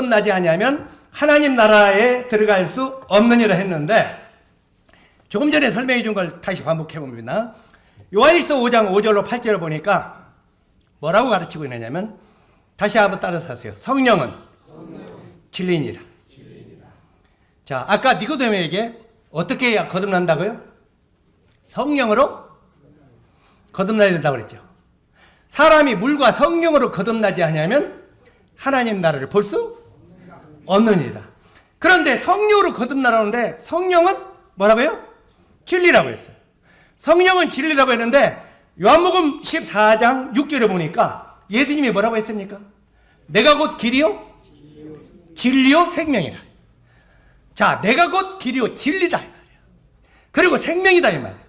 거듭나지 아니하면 하나님 나라에 들어갈 수 없느니라 했는데, 조금 전에 설명해 준 걸 다시 반복해 봅니다. 요한일서 5장 5절로 8절을 보니까 뭐라고 가르치고 있느냐면, 다시 한번 따라서 하세요. 성령은 진리니라. 자, 아까 니고데모에게 어떻게 해야 거듭난다고요? 성령으로 거듭나야 된다고 그랬죠. 사람이 물과 성령으로 거듭나지 않으면 하나님 나라를 볼 수 없느니라. 그런데 성령으로 거듭나라는데 성령은 뭐라고요? 진리라고 했어요. 성령은 진리라고 했는데 요한복음 14장 6절에 보니까 예수님이 뭐라고 했습니까? 내가 곧 길이요 진리요 생명이라. 자, 내가 곧 길이요 진리다 이 말이에요. 그리고 생명이다 이 말이에요.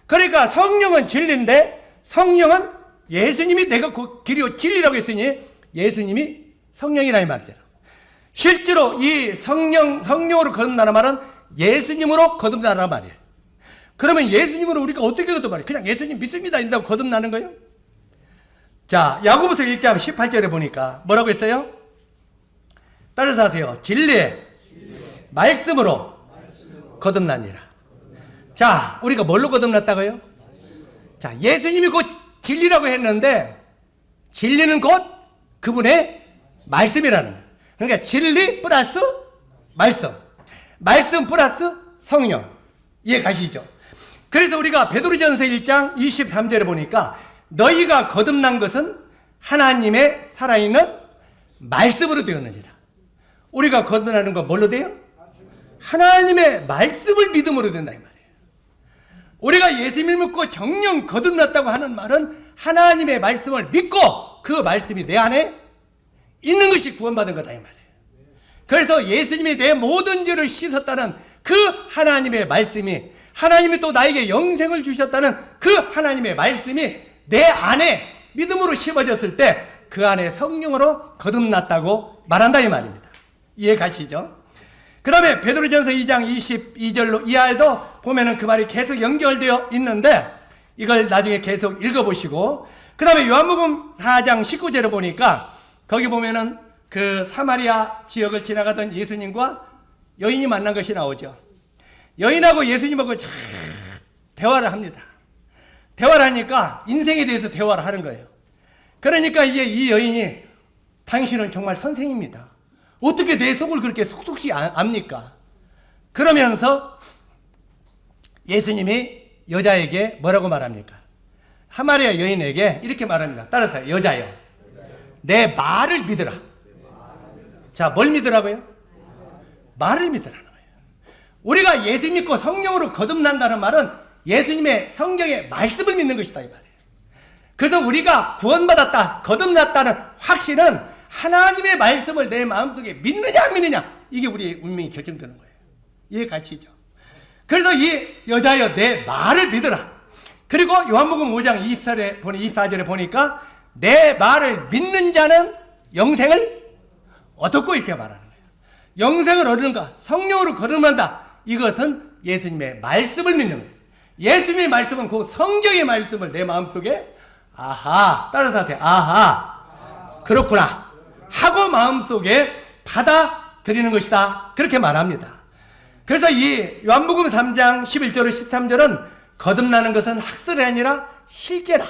그러니까 성령은 진리인데 성령은 예수님이 내가 곧 길이요 진리라고 했으니 예수님이 성령이라 이 말이죠. 실제로 이 성령으로 거듭나는 말은 예수님으로 거듭나는 말이에요. 그러면 예수님으로 우리가 어떻게 거듭나요? 그냥 예수님 믿습니다 이런다고 거듭나는 거예요? 자, 야고보서 1장 18절에 보니까 뭐라고 했어요? 따라서 하세요. 진리의 말씀으로 거듭나니라. 자, 우리가 뭘로 거듭났다고요? 자, 예수님이 곧 진리라고 했는데 진리는 곧 그분의 말씀이라는 거예요. 그러니까 진리 플러스 말씀, 말씀 플러스 성령. 이해 가시죠? 그래서 우리가 베드로전서 1장 23절에 보니까 너희가 거듭난 것은 하나님의 살아있는 말씀으로 되었느니라. 우리가 거듭나는 건 뭘로 돼요? 하나님의 말씀을 믿음으로 된다 이 말이에요. 우리가 예수님을 믿고 정령 거듭났다고 하는 말은 하나님의 말씀을 믿고 그 말씀이 내 안에 있는 것이 구원받은 거다 이 말이에요. 그래서 예수님이 내 모든 죄를 씻었다는 그 하나님의 말씀이, 하나님이 또 나에게 영생을 주셨다는 그 하나님의 말씀이 내 안에 믿음으로 심어졌을 때 그 안에 성령으로 거듭났다고 말한다 이 말입니다. 이해 가시죠? 그 다음에 베드로전서 2장 22절로 이하에도 보면은 그 말이 계속 연결되어 있는데 이걸 나중에 계속 읽어보시고, 그 다음에 요한복음 4장 19절에 보니까 거기 보면은 그 사마리아 지역을 지나가던 예수님과 여인이 만난 것이 나오죠. 여인하고 예수님하고 대화를 합니다. 대화를 하니까 인생에 대해서 대화를 하는 거예요. 그러니까 이제 이 여인이 당신은 정말 선생입니다. 어떻게 내 속을 그렇게 속속히 압니까? 그러면서 예수님이 여자에게 뭐라고 말합니까? 사마리아 여인에게 이렇게 말합니다. 따라서 여자여, 내 말을 믿으라. 자, 뭘 믿으라고요? 말을 믿으라는 거예요. 우리가 예수 믿고 성령으로 거듭난다는 말은 예수님의 성경의 말씀을 믿는 것이다 이 말이에요. 그래서 우리가 구원받았다, 거듭났다는 확신은 하나님의 말씀을 내 마음속에 믿느냐 안 믿느냐, 이게 우리의 운명이 결정되는 거예요. 이해 가시죠? 그래서 이 여자여 내 말을 믿으라. 그리고 요한복음 5장 24절에 보니까 내 말을 믿는 자는 영생을 얻었고 이렇게 말하는 거예요. 영생을 얻는가? 성령으로 거듭난다. 이것은 예수님의 말씀을 믿는 거예요. 예수님의 말씀은 그 성경의 말씀을 내 마음속에 아하, 따라서 하세요. 아하, 그렇구나 하고 마음속에 받아들이는 것이다. 그렇게 말합니다. 그래서 이 요한복음 3장 11절로 13절은 거듭나는 것은 학설이 아니라 실제라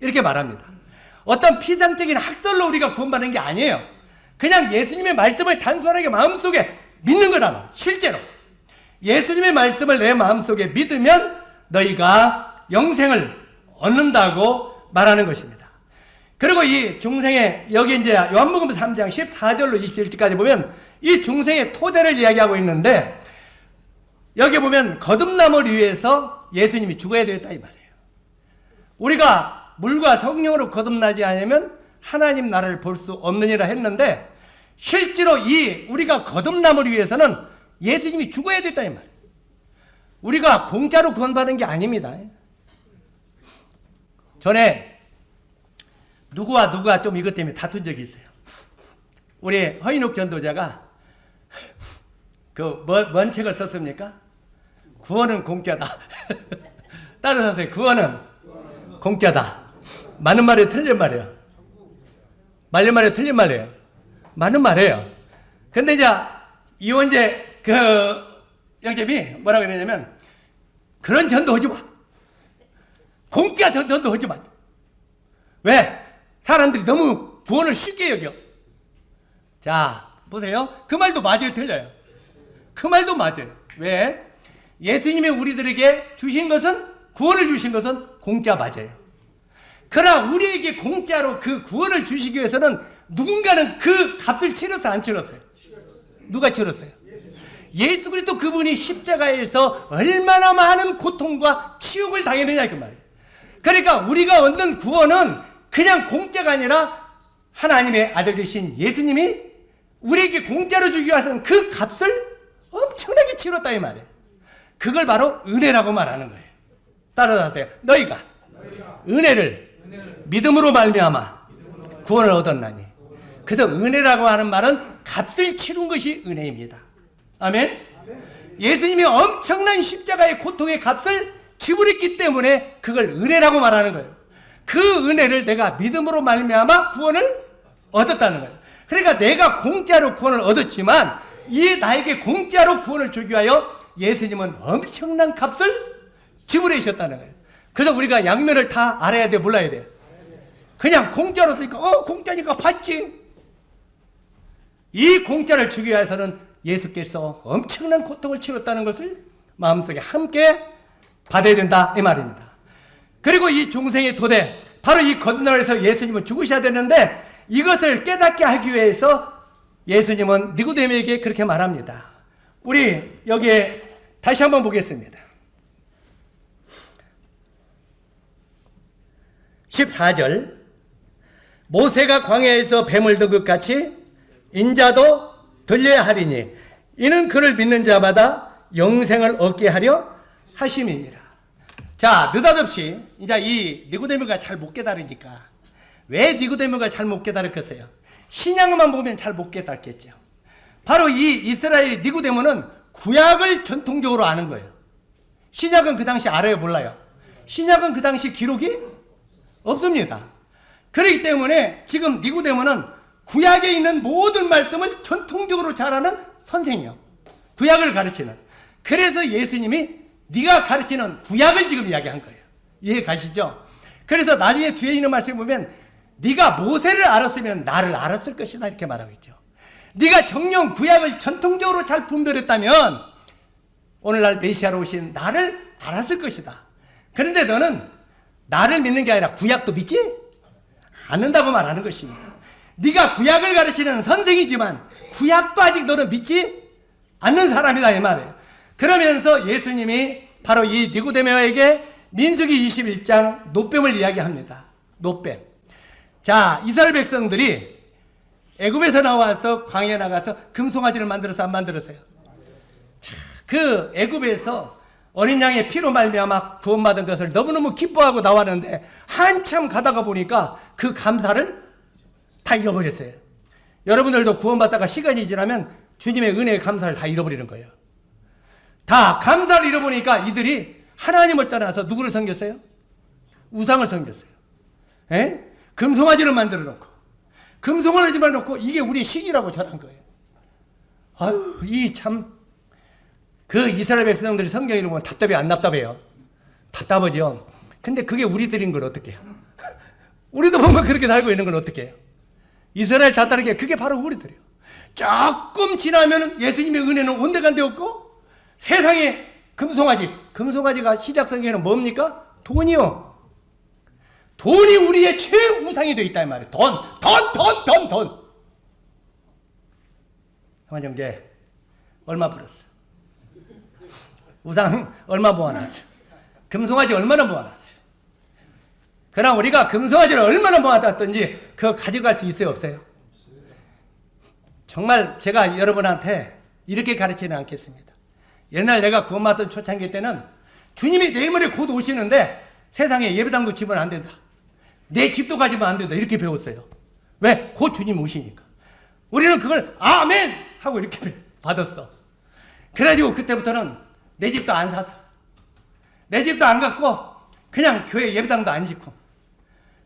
이렇게 말합니다. 어떤 피상적인 학설로 우리가 구원받는 게 아니에요. 그냥 예수님의 말씀을 단순하게 마음속에 믿는 거다. 실제로 예수님의 말씀을 내 마음속에 믿으면 너희가 영생을 얻는다고 말하는 것입니다. 그리고 이 중생의, 여기 이제 요한복음 3장 14절로 21절까지 보면 이 중생의 토대를 이야기하고 있는데, 여기 보면 거듭남을 위해서 예수님이 죽어야 되겠다 이 말이에요. 우리가 물과 성령으로 거듭나지 않으면 하나님 나라를 볼 수 없느니라 했는데, 실제로 이 우리가 거듭남을 위해서는 예수님이 죽어야 됐다 이 말이에요. 우리가 공짜로 구원받은 게 아닙니다. 전에 누구와 좀 이것 때문에 다툰 적이 있어요. 우리 허인욱 전도자가 뭔 책을 썼습니까? 구원은 공짜다. 따라서 하세요. 구원은 공짜다. 맞는 말이에요, 틀린 말이에요? 맞는 말이에요, 틀린 말이에요? 맞는 말이에요. 근데 이제 이원재 그 영재이 뭐라 그러냐면 그런 전도하지 마. 공짜 전도하지 마. 왜? 사람들이 너무 구원을 쉽게 여겨. 자, 보세요. 그 말도 맞아요, 틀려요? 그 말도 맞아요. 왜? 예수님이 우리들에게 주신 것은, 구원을 주신 것은 공짜 맞아요. 그러나 우리에게 공짜로 그 구원을 주시기 위해서는 누군가는 그 값을 치렀어요, 안 치렀어요? 누가 치렀어요? 예수 그리스도 그분이 십자가에서 얼마나 많은 고통과 치욕을 당했느냐 그 말이에요. 그러니까 우리가 얻는 구원은 그냥 공짜가 아니라 하나님의 아들 되신 예수님이 우리에게 공짜로 주기 위해서는 그 값을 엄청나게 치렀다 이 말이에요. 그걸 바로 은혜라고 말하는 거예요. 따라하세요. 너희가 은혜를 믿음으로 말미암아 구원을 얻었나니. 그래서 은혜라고 하는 말은 값을 치른 것이 은혜입니다. 아멘. 예수님이 엄청난 십자가의 고통의 값을 지불했기 때문에 그걸 은혜라고 말하는 거예요. 그 은혜를 내가 믿음으로 말미암아 구원을 얻었다는 거예요. 그러니까 내가 공짜로 구원을 얻었지만 이 나에게 공짜로 구원을 주기 위하여 예수님은 엄청난 값을 지불해 주셨다는 거예요. 그래서 우리가 양면을 다 알아야 돼, 몰라야 돼. 그냥 공짜로 쓰니까 공짜니까 받지. 이 공짜를 주기 위해서는 예수께서 엄청난 고통을 치렀다는 것을 마음속에 함께 받아야 된다 이 말입니다. 그리고 이 중생의 도대, 바로 이 건너에서 예수님은 죽으셔야 되는데 이것을 깨닫게 하기 위해서 예수님은 니고데모에게 그렇게 말합니다. 우리 여기에 다시 한번 보겠습니다. 14절, 모세가 광야에서 뱀을 든 것 같이 인자도 들려야 하리니 이는 그를 믿는 자마다 영생을 얻게 하려 하심이니라. 자, 느닷없이 이제 이 니고데모가 잘 못 깨달으니까, 왜 니고데모가 잘 못 깨달았겠어요? 신약만 보면 잘 못 깨닫겠죠. 바로 이 이스라엘 니고데모는 구약을 전통적으로 아는 거예요. 신약은 그 당시 알아요, 몰라요? 신약은 그 당시 기록이 없습니다. 그렇기 때문에 지금 니고데모는 구약에 있는 모든 말씀을 전통적으로 잘 아는 선생이요. 구약을 가르치는. 그래서 예수님이 네가 가르치는 구약을 지금 이야기한 거예요. 이해 가시죠? 그래서 나중에 뒤에 있는 말씀을 보면 네가 모세를 알았으면 나를 알았을 것이다 이렇게 말하고 있죠. 네가 정령 구약을 전통적으로 잘 분별했다면 오늘날 메시아로 오신 나를 알았을 것이다. 그런데 너는 나를 믿는 게 아니라 구약도 믿지 않는다고 말하는 것입니다. 네가 구약을 가르치는 선생이지만 구약도 아직 너는 믿지 않는 사람이다 이 말이에요. 그러면서 예수님이 바로 이 니고데모에게 민수기 21장 노뱀을 이야기합니다. 노뱀. 자, 이스라엘 백성들이 애굽에서 나와서 광야에 나가서 금송아지를 만들어서 안 만들었어요? 자, 그 애굽에서 어린 양의 피로 말미암아 구원받은 것을 너무너무 기뻐하고 나왔는데 한참 가다가 보니까 그 감사를 다 잃어버렸어요. 여러분들도 구원받다가 시간이 지나면 주님의 은혜의 감사를 다 잃어버리는 거예요. 다 감사를 잃어보니까 이들이 하나님을 떠나서 누구를 섬겼어요? 우상을 섬겼어요. 에? 금송아지를 만들어 놓고 금송아지만 놓고 이게 우리의 신이라고 전한 거예요. 아유, 이 참 그 이스라엘 백성들이 성경 읽으면 답답해 안 답답해요? 답답하죠. 근데 그게 우리들인 걸 어떻게 해요? 우리도 보면 그렇게 살고 있는 걸 어떻게 해요? 이스라엘 다 다르게 그게 바로 우리들이에요. 조금 지나면 예수님의 은혜는 온데간데 없고 세상에 금송아지가 시작 성경에는 뭡니까? 돈이요. 돈이 우리의 최우상이 되어 있다 이 말이에요. 돈. 형제제 얼마 벌었어? 우상 얼마 모아놨어? 금송아지 얼마나 모아놨어? 그러나 우리가 금송아지를 얼마나 모아놨든지 그거 가져갈 수 있어요, 없어요? 정말 제가 여러분한테 이렇게 가르치는 않겠습니다. 옛날 내가 구원받던 초창기 때는 주님이 내일 모레 곧 오시는데 세상에 예배당도 지면 안 된다. 내 집도 가지면 안 된다. 이렇게 배웠어요. 왜? 곧 주님 오시니까. 우리는 그걸 아멘! 하고 이렇게 받았어. 그래가지고 그때부터는 내 집도 안 샀어. 내 집도 안 갖고 그냥 교회 예배당도 안 짓고.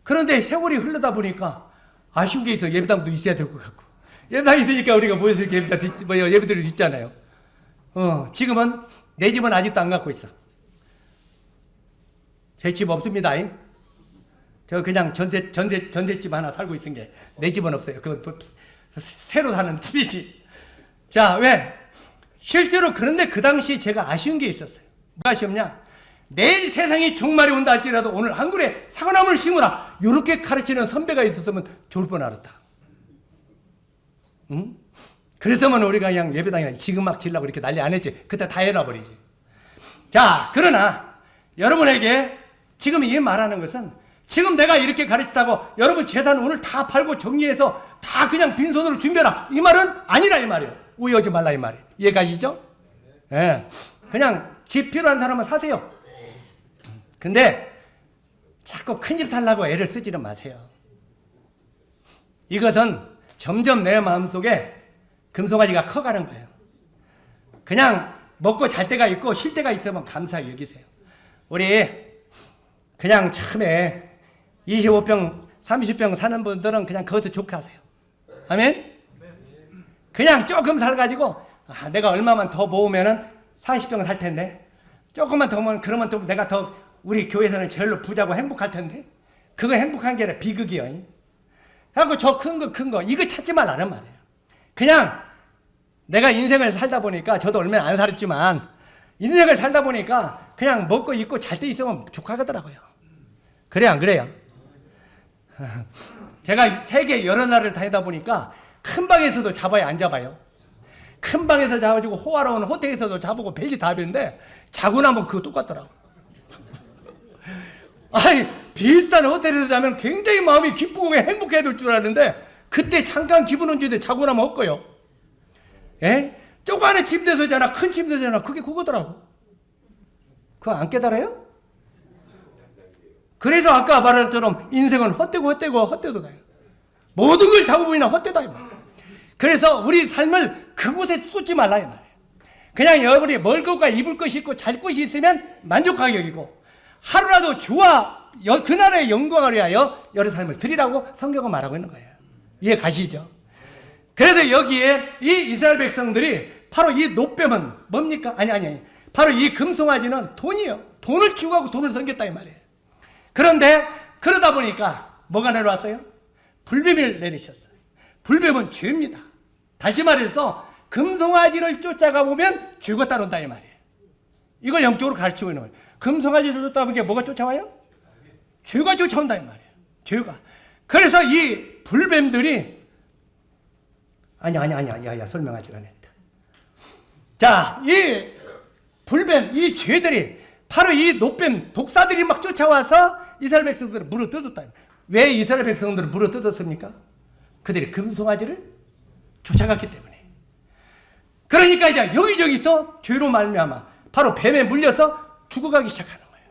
그런데 세월이 흐르다 보니까 아쉬운 게 있어. 예배당도 있어야 될 것 같고. 예배당이 있으니까 우리가 모여서 이렇게 예배드릴 수 있잖아요. 지금은 내 집은 아직도 안 갖고 있어. 제 집 없습니다. 저 그냥 전셋집 하나 살고 있은 게 내 집은 없어요. 그건 새로 사는 집이지. 자, 왜? 실제로 그런데 그 당시 제가 아쉬운 게 있었어요. 뭐가 아쉬웠냐? 내일 세상이 종말이 온다 할지라도 오늘 한 그루에 사과나무를 심으라. 이렇게 가르치는 선배가 있었으면 좋을 뻔 알았다. 응? 그랬으면 우리가 그냥 예배당이나 지금 막 지려고 이렇게 난리 안 했지. 그때 다 해놔버리지. 자, 그러나 여러분에게 지금 이 말하는 것은 지금 내가 이렇게 가르치다고 여러분 재산 오늘 다 팔고 정리해서 다 그냥 빈손으로 준비해라. 이 말은 아니라 이 말이에요. 오해하지 말라 이 말이에요. 이해가시죠? 예. 그냥 집 필요한 사람은 사세요. 근데 자꾸 큰 집 살라고 애를 쓰지는 마세요. 이것은 점점 내 마음속에 금송아지가 커가는 거예요. 그냥 먹고 잘 때가 있고 쉴 때가 있으면 감사히 여기세요. 우리 그냥 처음에 25평 30평 사는 분들은 그냥 거기서 좋게하세요. 아멘? 그냥 조금 살가지고 내가 얼마만 더 모으면은 40평 살 텐데 조금만 더 모으면 그러면 또 내가 더 우리 교회에서는 제일로 부자고 행복할 텐데 그거 행복한 게 아니라 비극이요. 그래갖고 저 큰 거 이거 찾지 말라는 말이에요. 그냥 내가 인생을 살다 보니까 저도 얼마 안 살았지만 인생을 살다 보니까 그냥 먹고 입고 잘 때 있으면 족하더라고요. 그래요, 안 그래요? 제가 세계 여러 나라를 다니다 보니까 큰 방에서도 잡아요, 안 잡아요? 큰 방에서 잡아주고 호화로운 호텔에서도 잡고 별짓 다 하는데 자고 나면 그거 똑같더라고. 아니 비싼 호텔에서 자면 굉장히 마음이 기쁘고 행복해야 될 줄 아는데 그때 잠깐 기분은 좋은데 자고 나면 없고요. 예? 조그마한 침대에서 자나 큰 침대에서 자나 그게 그거더라고. 그거 안 깨달아요? 그래서 아까 말한 것처럼 인생은 헛되도 가요. 모든 걸 잡아보이나 헛되다. 그래서 우리 삶을 그곳에 쏟지 말라 이 말이에요. 그냥 여러분이 먹을 것과 입을 것이 있고 잘 것이 있으면 만족하게 여기고 하루라도 주와 그날의 영광을 위하여 여러 삶을 드리라고 성경은 말하고 있는 거예요. 이해 가시죠? 그래서 여기에 이 이스라엘 백성들이 바로 이 노뱀은 뭡니까? 아니. 바로 이 금송아지는 돈이요. 돈을 추구하고 돈을 섬겼다 이 말이에요. 그런데 그러다 보니까 뭐가 내려왔어요? 불뱀을 내리셨어요. 불뱀은 죄입니다. 다시 말해서 금송아지를 쫓아가 보면 죄가 따른다 이 말이에요. 이걸 영적으로 가르치고 있는 거예요. 금송아지를 쫓아가면 게 뭐가 쫓아와요? 죄가 쫓아온다 이 말이에요. 죄가. 그래서 이 불뱀들이 아니야 설명하지가 않았다. 자, 이 불뱀, 이 죄들이 바로 이 노뱀 독사들이 막 쫓아와서 이스라엘 백성들을 물어뜯었다. 왜 이스라엘 백성들을 물어뜯었습니까? 그들이 금송아지를 쫓아갔기 때문에. 그러니까 이제 여기저기서 죄로 말미암아 바로 뱀에 물려서 죽어가기 시작하는 거예요.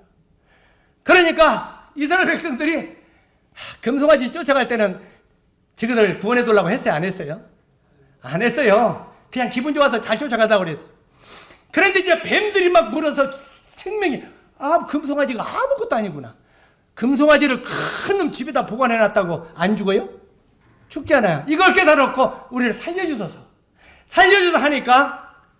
그러니까 이스라엘 백성들이 금송아지 쫓아갈 때는 저것을 구원해 달라고 했어요? 안 했어요? 안 했어요. 그냥 기분 좋아서 잘 쫓아가자고 그랬어요. 그런데 이제 뱀들이 막 물어서 생명이 금송아지가 아무것도 아니구나. 금송아지를 큰 놈 집에다 보관해놨다고 안 죽어요? 죽잖아요. 이걸 깨달았고 우리를 살려주소서 하니까